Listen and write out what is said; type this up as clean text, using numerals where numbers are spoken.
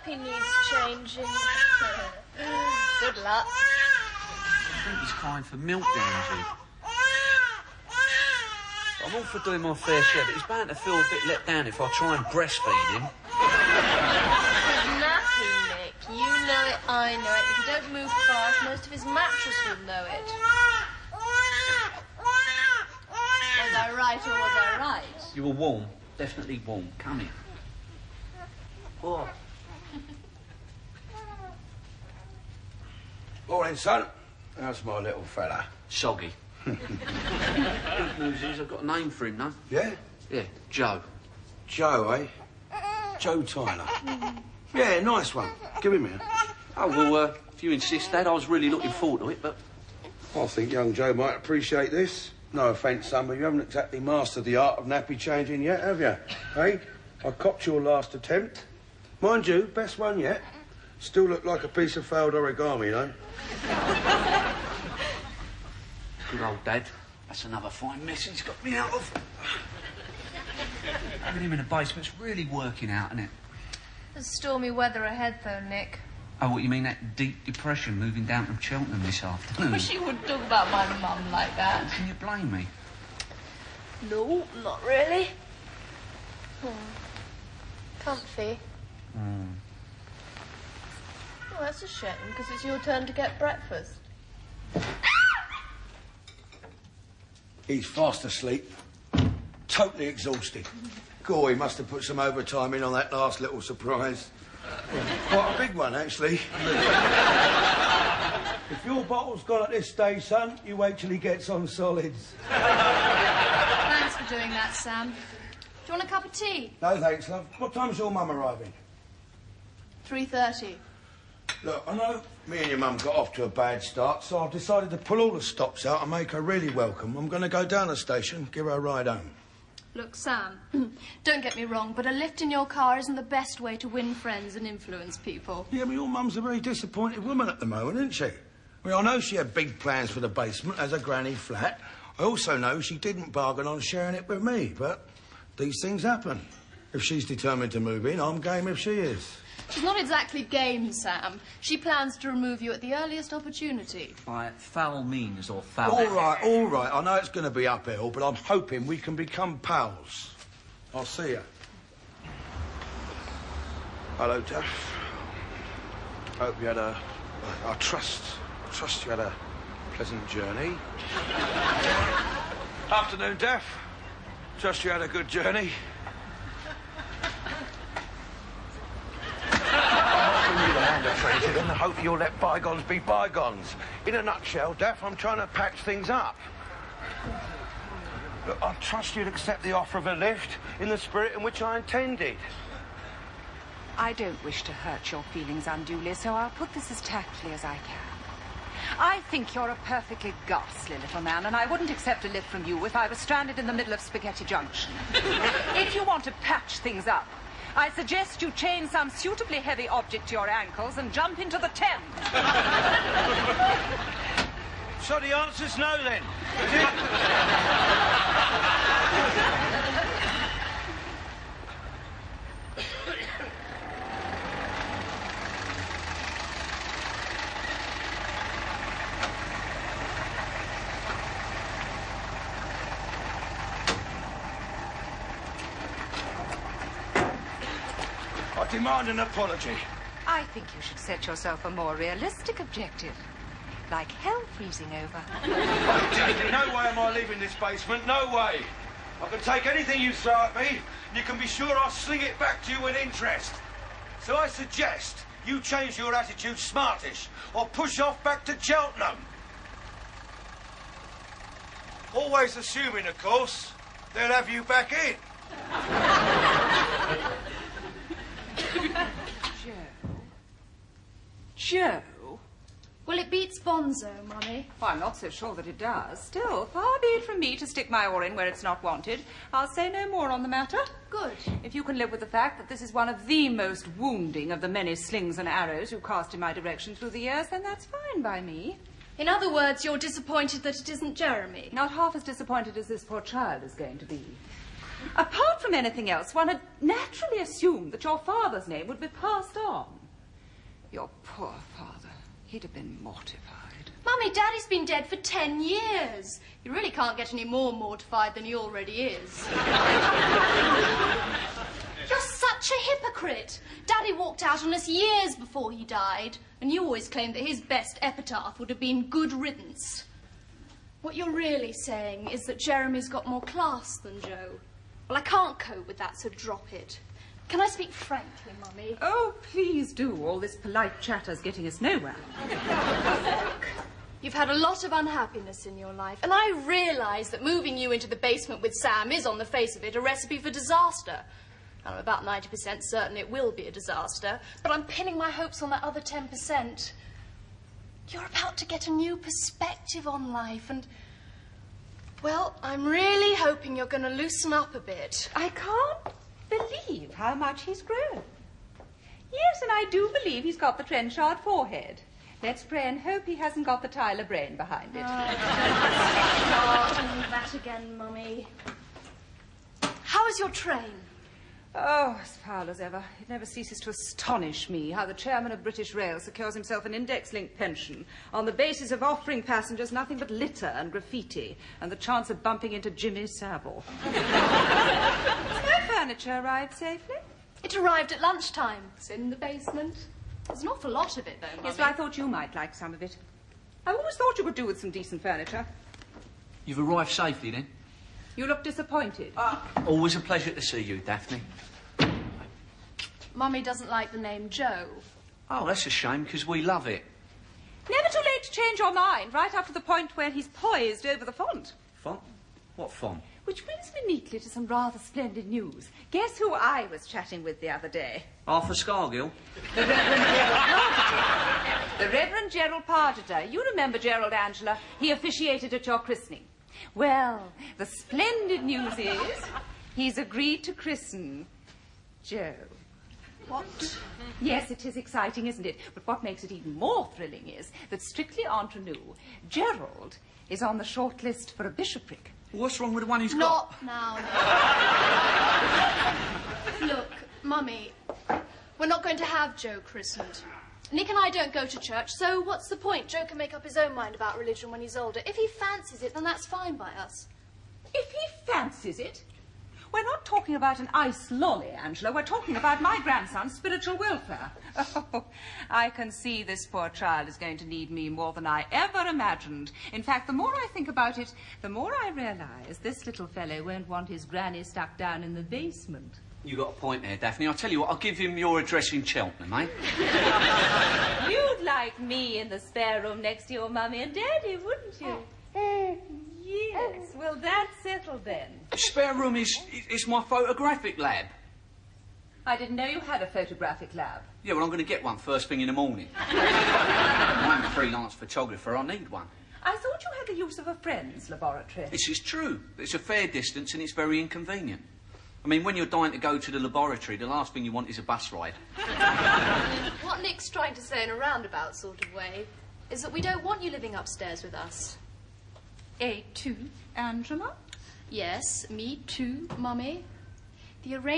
nappy needs changing. Good luck. I think he's crying for milk, Angie. I'm all for doing my fair share, but he's bound to feel a bit let down if I try and breastfeed him. He's nappy, Nick. You know it, I know it. If you don't move fast, most of his mattress will know it. Was I right or was I right? You were warm. Definitely warm. Come here. Oh. Morning, son. How's my little fella? Soggy. Good news is I've got a name for him, no? Yeah? Yeah, Joe. Joe, eh? Joe Tyler. Yeah, nice one. Give him here. Oh, well, if you insist, Dad, I was really looking forward to it, but... I think young Joe might appreciate this. No offence, son, but you haven't exactly mastered the art of nappy changing yet, have you? Hey? I copped your last attempt. Mind you, best one yet. Still look like a piece of failed origami, you know? Good old Dad. That's another fine mess he's got me out of. Having him in the basement's really working out, isn't it? There's stormy weather ahead, though, Nick. Oh, what, you mean that deep depression moving down from Cheltenham this afternoon? I wish you wouldn't talk about my mum like that. Can you blame me? No, not really. Comfy. Oh, that's a shame, because it's your turn to get breakfast. He's fast asleep. Totally exhausted. Goy must have put some overtime in on that last little surprise. Quite a big one, actually. If your bottle's gone at this stage, son, you wait till he gets on solids. Thanks for doing that, Sam. Do you want a cup of tea? No, thanks, love. What time's your mum arriving? 3:30. Look, I know me and your mum got off to a bad start, so I've decided to pull all the stops out and make her really welcome. I'm going to go down the station, give her a ride home. Look, Sam, don't get me wrong, but a lift in your car isn't the best way to win friends and influence people. Yeah, but your mum's a very disappointed woman at the moment, isn't she? I mean, I know she had big plans for the basement as a granny flat. I also know she didn't bargain on sharing it with me, but these things happen. If she's determined to move in, I'm game if she is. She's not exactly game, Sam. She plans to remove you at the earliest opportunity. By foul means or foul... All right. I know it's going to be uphill, but I'm hoping we can become pals. I'll see you. Hello, Daff. Hope you had I trust you had a pleasant journey. Afternoon, Daff. Trust you had a good journey. And I hope you'll let bygones be bygones. In a nutshell, Daff, I'm trying to patch things up. Look, I trust you'd accept the offer of a lift in the spirit in which I intended. I don't wish to hurt your feelings unduly, so I'll put this as tactfully as I can. I think you're a perfectly ghastly little man, and I wouldn't accept a lift from you if I was stranded in the middle of Spaghetti Junction. If you want to patch things up, I suggest you chain some suitably heavy object to your ankles and jump into the Thames. So the answer's no, then, is it? I demand an apology. I think you should set yourself a more realistic objective, like hell freezing over. No way am I leaving this basement, no way. I can take anything you throw at me, and you can be sure I'll sling it back to you with interest. So I suggest you change your attitude smartish, or push off back to Cheltenham. Always assuming, of course, they'll have you back in. Joe? Well, it beats Bonzo, Mummy. Well, I'm not so sure that it does. Still, far be it from me to stick my oar in where it's not wanted. I'll say no more on the matter. Good. If you can live with the fact that this is one of the most wounding of the many slings and arrows you cast in my direction through the years, then that's fine by me. In other words, you're disappointed that it isn't Jeremy. Not half as disappointed as this poor child is going to be. Apart from anything else, one had naturally assumed that your father's name would be passed on. Your poor father. He'd have been mortified. Mummy, Daddy's been dead for 10 years. You really can't get any more mortified than he already is. You're such a hypocrite. Daddy walked out on us years before he died, and you always claimed that his best epitaph would have been good riddance. What you're really saying is that Jeremy's got more class than Joe. Well, I can't cope with that, so drop it. Can I speak frankly, Mummy? Oh, please do. All this polite chatter's getting us nowhere. Look, you've had a lot of unhappiness in your life, and I realise that moving you into the basement with Sam is, on the face of it, a recipe for disaster. I'm about 90% certain it will be a disaster, but I'm pinning my hopes on that other 10%. You're about to get a new perspective on life, and, well, I'm really hoping you're going to loosen up a bit. I can't believe how much he's grown. Yes, and I do believe he's got the Trenchard forehead. Let's pray and hope he hasn't got the Tyler brain behind it. That again, Mummy. How is your train? Oh, as foul as ever. It never ceases to astonish me how the chairman of British Rail secures himself an index-linked pension on the basis of offering passengers nothing but litter and graffiti and the chance of bumping into Jimmy Savile. Has my furniture arrived safely? It arrived at lunchtime. It's in the basement. There's an awful lot of it, though, Mummy. Yes, well, I thought you might like some of it. I always thought you could do with some decent furniture. You've arrived safely, then? You look disappointed. Always a pleasure to see you, Daphne. Mummy doesn't like the name Joe. Oh, that's a shame, because we love it. Never too late to change your mind, right up to the point where he's poised over the font. Font? What font? Which brings me neatly to some rather splendid news. Guess who I was chatting with the other day? Arthur Scargill? The Reverend Gerald Pargeter. The Reverend Gerald Pargeter. You remember Gerald, Angela? He officiated at your christening. Well, the splendid news is he's agreed to christen Joe. What? Yes, it is exciting, isn't it? But what makes it even more thrilling is that, strictly entre nous, Gerald is on the short list for a bishopric. What's wrong with the one who's Not now. Look, Mummy, we're not going to have Joe christened. Nick and I don't go to church, so what's the point? Joe can make up his own mind about religion when he's older. If he fancies it, then that's fine by us. If he fancies it? We're not talking about an ice lolly, Angela. We're talking about my grandson's spiritual welfare. Oh, I can see this poor child is going to need me more than I ever imagined. In fact, the more I think about it, the more I realise this little fellow won't want his granny stuck down in the basement. You got a point there, Daphne. I'll tell you what, I'll give him your address in Cheltenham, eh? You'd like me in the spare room next to your mummy and daddy, wouldn't you? Yes. Well, that's settled then. The spare room is my photographic lab. I didn't know you had a photographic lab. Yeah, well, I'm going to get one first thing in the morning. I'm a freelance photographer. I need one. I thought you had the use of a friend's laboratory. This is true. It's a fair distance and it's very inconvenient. I mean, when you're dying to go to the laboratory, the last thing you want is a bus ride. What Nick's trying to say in a roundabout sort of way is that we don't want you living upstairs with us. A2, Angela? Yes, me too, Mummy. The arrangement